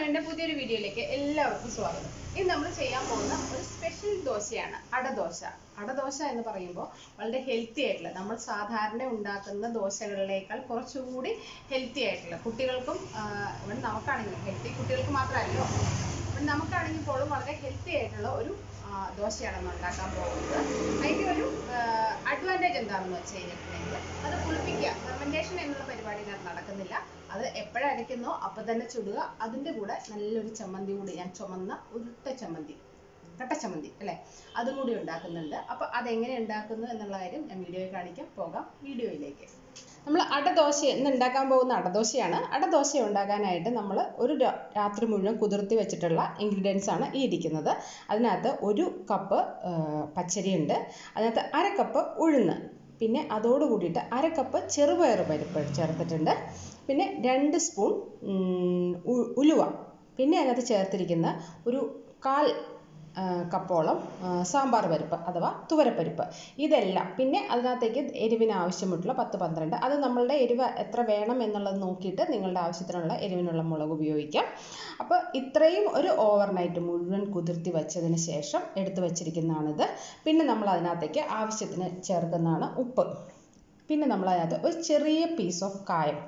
Pro-Culina പുതിയൊരു വീഡിയോയിലേക്ക് എല്ലാവർക്കും സ്വാഗതം. ഇന്ന് നമ്മൾ ചെയ്യാൻ പോകുന്ന ഒരു സ്പെഷ്യൽ ദോശയാണ് അടദോശ. അടദോശ എന്ന് പറയുമ്പോൾ വളരെ ഹെൽത്തി ആയിട്ടുള്ള നമ്മൾ സാധാരണ ഉണ്ടാക്കുന്ന ദോശകളിലേക്കാൾ കുറച്ചുകൂടി ഹെൽത്തി ആയിട്ടുള്ള കുട്ടികൾക്കും ഇവിടെ നമുക്കാണെങ്കിലും ഹെൽത്തി കുട്ടികൾക്ക് മാത്രമല്ലോ ഇവിടെ നമുക്കാണെങ്കിൽ പോലും വളരെ ഹെൽത്തി ആയിട്ടുള്ള ഒരു ദോശയാണ് നമ്മൾ ഉണ്ടാക്കാൻ പോകുന്നത്. അതിൻ്റെ ഒരു അഡ്വാൻറ്റേജ് എന്താണെന്ന് വെച്ച് കഴിഞ്ഞിട്ടുണ്ടെങ്കിൽ അത് പുളിപ്പിക്കുക, ഫെർമെൻറ്റേഷൻ എന്നുള്ള പരിപാടി നടക്കുന്നില്ല. അത് എപ്പോഴരയ്ക്കുന്നോ അപ്പം തന്നെ ചുടുക. അതിൻ്റെ കൂടെ നല്ലൊരു ചമ്മന്തി കൂടി, ഞാൻ ചുമന്ന ഉരുട്ട ചമ്മന്തി, കട്ട ചമ്മന്തി അല്ലേ, അതും കൂടി ഉണ്ടാക്കുന്നുണ്ട്. അപ്പോൾ അതെങ്ങനെ ഉണ്ടാക്കുന്നു എന്നുള്ള കാര്യം ഞാൻ വീഡിയോയിൽ കാണിക്കാം. പോകാം വീഡിയോയിലേക്ക്. നമ്മൾ അടദോശ ഇന്ന് ഉണ്ടാക്കാൻ പോകുന്ന അടദോശയാണ്. അടദോശ ഉണ്ടാക്കാനായിട്ട് നമ്മൾ ഒരു രാത്രി മുഴുവൻ കുതിർത്തി വെച്ചിട്ടുള്ള ഇൻഗ്രീഡിയൻസ് ആണ് ഈ ഇരിക്കുന്നത്. അതിനകത്ത് 1 കപ്പ് പച്ചരി ഉണ്ട്, അതിനകത്ത് 1/2 കപ്പ് ഉഴുന്ന്, പിന്നെ അതോട് കൂടിയിട്ട് 1/2 കപ്പ് ചെറുപയർ പരിപ്പ് ചേർത്തിട്ടുണ്ട്, പിന്നെ 2 സ്പൂൺ ഉലുവ, പിന്നെ അതിനകത്ത് ചേർത്തിരിക്കുന്ന ഒരു 1/4 കപ്പോളം സാമ്പാർ പരിപ്പ് അഥവാ തുവരപ്പരിപ്പ്, ഇതെല്ലാം. പിന്നെ അതിനകത്തേക്ക് എരിവിന് ആവശ്യമായിട്ടുള്ള 10-12, അത് നമ്മളുടെ എരിവ് എത്ര വേണം എന്നുള്ളത് നോക്കിയിട്ട് നിങ്ങളുടെ ആവശ്യത്തിനുള്ള എരിവിനുള്ള മുളക് ഉപയോഗിക്കാം. അപ്പോൾ ഇത്രയും ഒരു ഓവർനൈറ്റ് മുഴുവൻ കുതിർത്തി വെച്ചതിന് ശേഷം എടുത്തു വച്ചിരിക്കുന്നതാണിത്. പിന്നെ നമ്മൾ അതിനകത്തേക്ക് ആവശ്യത്തിന് ചേർക്കുന്നതാണ് ഉപ്പ്. പിന്നെ നമ്മൾ അതിനകത്ത് ഒരു ചെറിയ പീസ് ഓഫ് കായം,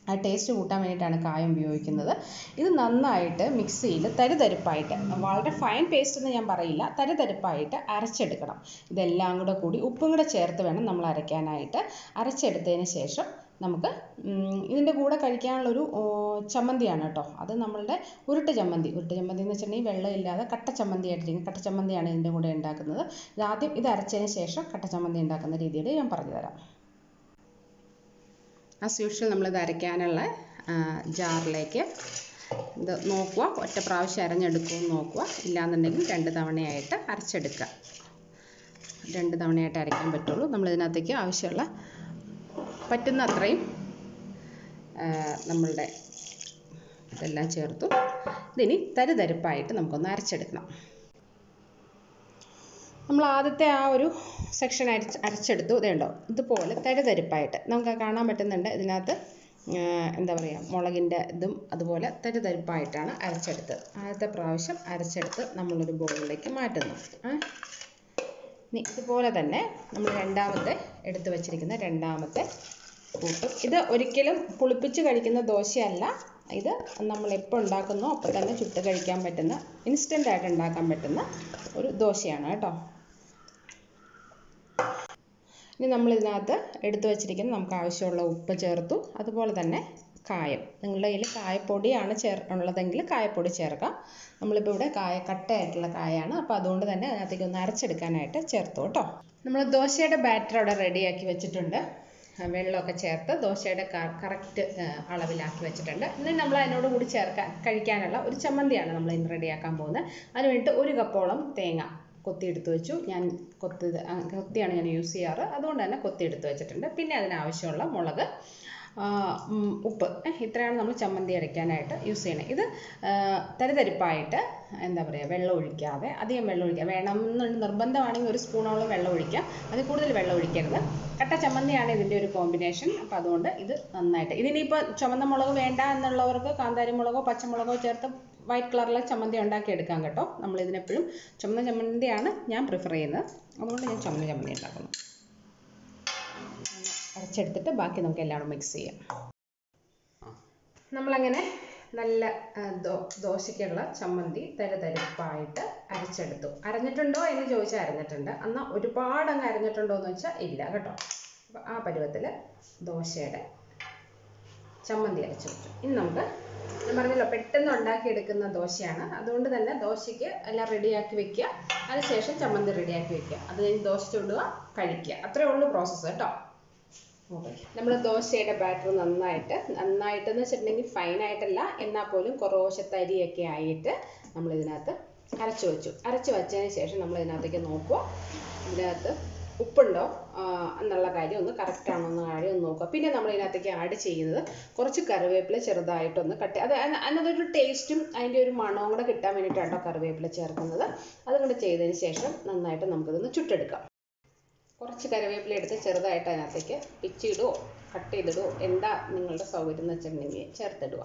ആ ടേസ്റ്റ് കൂട്ടാൻ വേണ്ടിയിട്ടാണ് കായം ഉപയോഗിക്കുന്നത്. ഇത് നന്നായിട്ട് മിക്സിയിൽ തരിതരിപ്പായിട്ട്, വളരെ ഫൈൻ പേസ്റ്റ് എന്ന് ഞാൻ പറയില്ല, തരിതരിപ്പായിട്ട് അരച്ചെടുക്കണം. ഇതെല്ലാം കൂടി ഉപ്പും കൂടെ ചേർത്ത് വേണം നമ്മൾ അരയ്ക്കാനായിട്ട്. അരച്ചെടുത്തതിന് ശേഷം നമുക്ക് ഇതിൻ്റെ കൂടെ കഴിക്കാനുള്ളൊരു ചമ്മന്തിയാണ് കേട്ടോ. അത് നമ്മളുടെ ഉരുട്ട് ചമ്മന്തി എന്ന് വെച്ചിട്ടുണ്ടെങ്കിൽ വെള്ളമില്ലാതെ കട്ട ചമ്മന്തി ആയിട്ടിരിക്കും. കട്ട ചമ്മന്തിയാണ് ഇതിൻ്റെ കൂടെ ഉണ്ടാക്കുന്നത്. ആദ്യം ഇത് അരച്ചതിന് ശേഷം കട്ട ചമ്മന്തി ഉണ്ടാക്കുന്ന രീതിയിൽ ഞാൻ പറഞ്ഞുതരാം. ആസ് യൂഷ്വൽ നമ്മളിത് അരയ്ക്കാനുള്ള ജാറിലേക്ക് ഇത് നോക്കുക, ഒറ്റ പ്രാവശ്യം അരഞ്ഞെടുക്കുമെന്ന് നോക്കുക. ഇല്ലാന്നുണ്ടെങ്കിൽ 2 തവണയായിട്ട് അരച്ചെടുക്കുക. 2 തവണയായിട്ട് അരയ്ക്കാൻ പറ്റുള്ളൂ. നമ്മളിതിനകത്തേക്ക് ആവശ്യമുള്ള പറ്റുന്ന അത്രയും നമ്മളുടെ ഇതെല്ലാം ചേർത്തു. ഇതിനി തരിതരിപ്പായിട്ട് നമുക്കൊന്ന് അരച്ചെടുക്കണം. നമ്മൾ ആദ്യത്തെ ആ ഒരു സെക്ഷൻ അരച്ചെടുത്തു. ഇതുണ്ടോ, ഇതുപോലെ തരിതരിപ്പായിട്ട് നമുക്ക് കാണാൻ പറ്റുന്നുണ്ട്. ഇതിനകത്ത് എന്താ പറയുക, മുളകിൻ്റെ ഇതും അതുപോലെ തരിതരിപ്പായിട്ടാണ് അരച്ചെടുത്തത്. ആദ്യത്തെ പ്രാവശ്യം അരച്ചെടുത്ത് നമ്മളൊരു ബൗളിലേക്ക് മാറ്റുന്നു. ഇനി ഇതുപോലെ തന്നെ നമ്മൾ രണ്ടാമത്തെ എടുത്തു വച്ചിരിക്കുന്ന രണ്ടാമത്തെ കൂട്ടും. ഇത് ഒരിക്കലും പുളിപ്പിച്ച് കഴിക്കുന്ന ദോശയല്ല. ഇത് നമ്മൾ എപ്പോൾ ഉണ്ടാക്കുന്നോ അപ്പോൾ തന്നെ ചുട്ട് കഴിക്കാൻ പറ്റുന്ന, ഇൻസ്റ്റൻ്റായിട്ട് ഉണ്ടാക്കാൻ പറ്റുന്ന ഒരു ദോശയാണ് കേട്ടോ. ഇനി നമ്മളിതിനകത്ത് എടുത്തു വച്ചിരിക്കുന്ന നമുക്ക് ആവശ്യമുള്ള ഉപ്പ് ചേർത്തു. അതുപോലെ തന്നെ കായം, നിങ്ങളുടെ കയ്യിൽ കായപ്പൊടിയാണ് ഉള്ളതെങ്കിൽ കായപ്പൊടി ചേർക്കാം. നമ്മളിപ്പോൾ ഇവിടെ കട്ടയായിട്ടുള്ള കായാണ്, അപ്പോൾ അതുകൊണ്ട് തന്നെ അതിനകത്തേക്ക് ഒന്ന് അരച്ചെടുക്കാനായിട്ട് ചേർത്തു കേട്ടോ. നമ്മൾ ദോശയുടെ ബാറ്റർ അവിടെ റെഡിയാക്കി വെച്ചിട്ടുണ്ട്. വെള്ളമൊക്കെ ചേർത്ത് ദോശയുടെ കറക്റ്റ് അളവിലാക്കി വെച്ചിട്ടുണ്ട്. ഇനി നമ്മൾ അതിനോട് കൂടി കഴിക്കാനുള്ള ഒരു ചമ്മന്തിയാണ് നമ്മൾ ഇന്ന് റെഡിയാക്കാൻ പോകുന്നത്. അതിന് വേണ്ടിയിട്ട് 1 കപ്പോളം തേങ്ങ കൊത്തിയെടുത്ത് വെച്ചു. ഞാൻ കൊത്തിയാണ് ഞാൻ യൂസ് ചെയ്യാറ്, അതുകൊണ്ട് തന്നെ കൊത്തിയെടുത്ത് വെച്ചിട്ടുണ്ട്. പിന്നെ അതിനാവശ്യമുള്ള മുളക്, ഉപ്പ്, ഇത്രയാണ് നമ്മൾ ചമ്മന്തി അരയ്ക്കാനായിട്ട് യൂസ് ചെയ്യണത്. ഇത് തരിതരിപ്പായിട്ട്, എന്താ പറയുക, വെള്ളം ഒഴിക്കാതെ, അധികം വെള്ളം ഒഴിക്കുക, വേണമെന്ന് നിർബന്ധമാണെങ്കിൽ 1 സ്പൂണോളം വെള്ളം ഒഴിക്കാം. അതിൽ കൂടുതൽ വെള്ളം ഒഴിക്കരുത്. കട്ട ചമ്മന്തിയാണ് ഇതിൻ്റെ ഒരു കോമ്പിനേഷൻ. അപ്പോൾ അതുകൊണ്ട് ഇത് നന്നായിട്ട്, ഇതിനിപ്പോൾ ചുവന്ന മുളക് വേണ്ട എന്നുള്ളവർക്ക് കാന്താരി മുളകോ പച്ചമുളകോ ചേർത്ത് വൈറ്റ് കളറിലെ ചമ്മന്തി ഉണ്ടാക്കിയെടുക്കാം കേട്ടോ. നമ്മളിതിനെപ്പോഴും ചുവന്ന ചമ്മന്തിയാണ് ഞാൻ പ്രിഫർ ചെയ്യുന്നത്, അതുകൊണ്ട് ഞാൻ ചുവന്ന ചമ്മന്തി ഉണ്ടാക്കുന്നു. അരച്ചെടുത്തിട്ട് ബാക്കി നമുക്ക് എല്ലാം മിക്സ് ചെയ്യാം. നമ്മളങ്ങനെ നല്ല ദോശയ്ക്കുള്ള ചമ്മന്തി തരിതരിപ്പായിട്ട് അരച്ചെടുത്തു. അരഞ്ഞിട്ടുണ്ടോ എന്ന് ചോദിച്ചാൽ അരഞ്ഞിട്ടുണ്ട്. എന്നാൽ ഒരുപാട് അങ്ങ് അരഞ്ഞിട്ടുണ്ടോ എന്ന് വെച്ചാൽ ഇല്ല കേട്ടോ. അപ്പോൾ ആ പരുവത്തിൽ ദോശയുടെ ചമ്മന്തി അരച്ചു വെച്ചു. ഇനി നമുക്ക്, ഞാൻ പറഞ്ഞല്ലോ, പെട്ടെന്ന് ഉണ്ടാക്കിയെടുക്കുന്ന ദോശയാണ്. അതുകൊണ്ട് തന്നെ ദോശയ്ക്ക് എല്ലാം റെഡിയാക്കി വെക്കുക, അതിനുശേഷം ചമ്മന്തി റെഡിയാക്കി വെക്കുക, അത് കഴിഞ്ഞ് ദോശ ചുടുക, കഴിക്കുക. അത്രയേ ഉള്ളൂ പ്രോസസ്സ് കേട്ടോ. നമ്മൾ ദോശയുടെ ബാറ്റർ നന്നായിട്ടെന്ന് വെച്ചിട്ടുണ്ടെങ്കിൽ ഫൈനായിട്ടല്ല, എന്നാൽ പോലും കുറേശ്ശെ തരിയൊക്കെ ആയിട്ട് നമ്മളിതിനകത്ത് അരച്ചു വെച്ചതിന് ശേഷം നമ്മൾ ഇതിനകത്തേക്ക് നോക്കുക, ഇതിനകത്ത് ഉപ്പുണ്ടോ എന്നുള്ള കാര്യം ഒന്ന് കറക്റ്റാണോ എന്ന കാര്യം ഒന്ന് നോക്കുക. പിന്നെ നമ്മൾ ഇതിനകത്തേക്ക് ആഡ് ചെയ്യുന്നത് കുറച്ച് കറിവേപ്പില ചെറുതായിട്ടൊന്ന് അതിനകത്തൊരു ടേസ്റ്റും അതിൻ്റെ ഒരു മണവും കൂടെ കിട്ടാൻ വേണ്ടിയിട്ടാണ് കറിവേപ്പില ചേർക്കുന്നത്. അതുകൊണ്ട് ചെയ്തതിന് ശേഷം നന്നായിട്ട് നമുക്കിതൊന്ന് ചുട്ടെടുക്കാം. കുറച്ച് കറിവേപ്പില എടുത്ത് ചെറുതായിട്ട് അതിനകത്തേക്ക് പിച്ചിടുകയോ കട്ട് ചെയ്തിടുകയോ എന്താ നിങ്ങളുടെ സൗകര്യം എന്ന് വെച്ചിട്ടുണ്ടെങ്കിൽ ചേർത്തിടുക.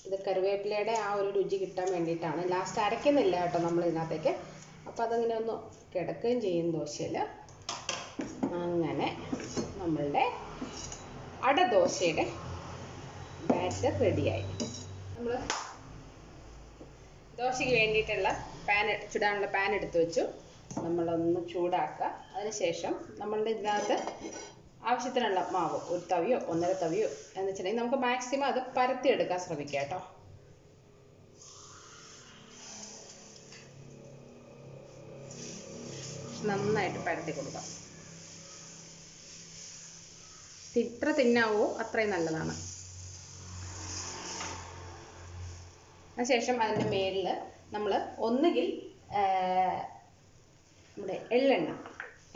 ഇത് കറിവേപ്പിലയുടെ ആ ഒരു രുചി കിട്ടാൻ വേണ്ടിയിട്ടാണ്. ലാസ്റ്റ് അരയ്ക്കുന്നില്ല കേട്ടോ നമ്മൾ ഇതിനകത്തേക്ക്. അപ്പോൾ അതങ്ങനെ ഒന്ന് കിടക്കുകയും ചെയ്യും ദോശയിൽ. അങ്ങനെ നമ്മളുടെ അടദോശയുടെ ബാറ്റർ റെഡിയായി. നമ്മൾ ദോശയ്ക്ക് വേണ്ടിയിട്ടുള്ള ചുടാനുള്ള പാൻ എടുത്ത് വെച്ചു. നമ്മളൊന്ന് ചൂടാക്കുക. അതിനുശേഷം നമ്മളുടെ ഇതിനകത്ത് ആവശ്യത്തിനുള്ള മാവ്, ഒരു തവിയോ 1.5 തവിയോ എന്ന് വെച്ചിട്ടുണ്ടെങ്കിൽ നമുക്ക് മാക്സിമം അത് പരത്തിയെടുക്കാൻ ശ്രമിക്കാം കേട്ടോ. നന്നായിട്ട് പരത്തി കൊടുക്കാം. ഇത്ര തിന്നാവോ അത്രയും നല്ലതാണ്. അതിനുശേഷം അതിൻ്റെ മേളിൽ നമ്മൾ ഒന്നുകിൽ നമ്മുടെ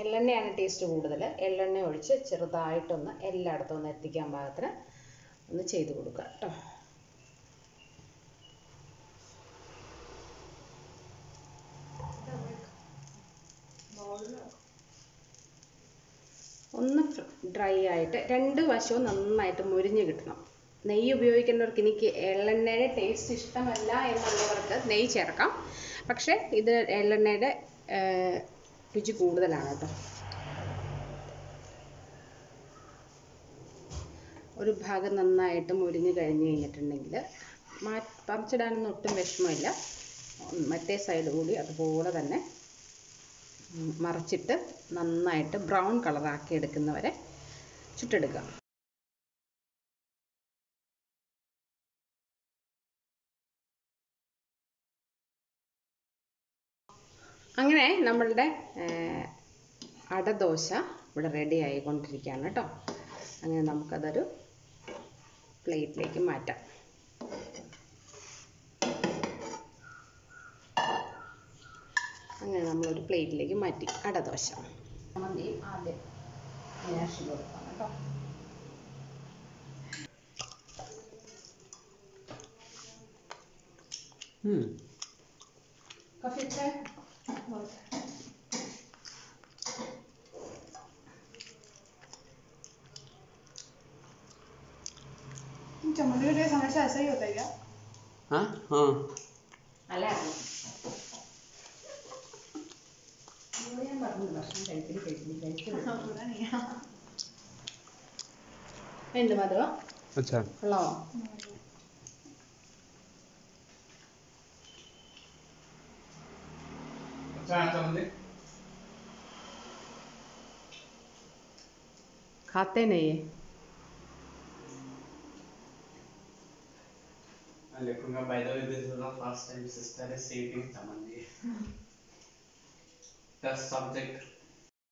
എള്ളെണ്ണയാണ് ടേസ്റ്റ് കൂടുതൽ. എള്ളെണ്ണ ഒഴിച്ച് ചെറുതായിട്ടൊന്ന് എല്ലായിടത്തും ഒന്ന് എത്തിക്കാൻ പാകത്തിന് ഒന്ന് ചെയ്ത് കൊടുക്കുക കേട്ടോ. ഒന്ന് ഡ്രൈ ആയിട്ട് 2 വശവും നന്നായിട്ട് മുരിഞ്ഞ് കിട്ടണം. നെയ്യ് ഉപയോഗിക്കുന്നവർക്ക്, എനിക്ക് എള്ളെണ്ണയുടെ ടേസ്റ്റ് ഇഷ്ടമല്ല എന്നുള്ളവർക്ക് നെയ്യ് ചേർക്കാം. പക്ഷേ ഇത് എള്ളെണ്ണയുടെ രുചി കൂടുതലാണ് കേട്ടോ. ഒരു ഭാഗം നന്നായിട്ട് മുരിഞ്ഞ് കഴിഞ്ഞ് കഴിഞ്ഞിട്ടുണ്ടെങ്കിൽ പറിച്ചിടാനൊന്നും ഒട്ടും വിഷമമില്ല. മറ്റേ സൈഡ് കൂടി അതുപോലെ തന്നെ മറിച്ചിട്ട് നന്നായിട്ട് ബ്രൗൺ കളറാക്കി എടുക്കുന്നവരെ ചുട്ടെടുക്കുക. അങ്ങനെ നമ്മളുടെ അടദോശ ഇവിടെ റെഡി ആയിക്കൊണ്ടിരിക്കുകയാണ് കേട്ടോ. അങ്ങനെ നമുക്കതൊരു പ്ലേറ്റിലേക്ക് മാറ്റാം. അങ്ങനെ നമ്മളൊരു പ്ലേറ്റിലേക്ക് മാറ്റി അടദോശ. മന്തിയും ആദ്യം മേശിൽ കൊടുക്കാം കേട്ടോ. കഫിത്തെ चमड़ी का टेस्ट हमेशा ऐसा ही होता है क्या? हाँ हाँ अलग ये मैं बात भക്ഷണം കഴിച്ചില്ല എന്ത് മധുവാ? अच्छा ഹലോ अच्छा चमड़ी खाते नहीं है. By the way, this is the first time sister is eating samandi. The subject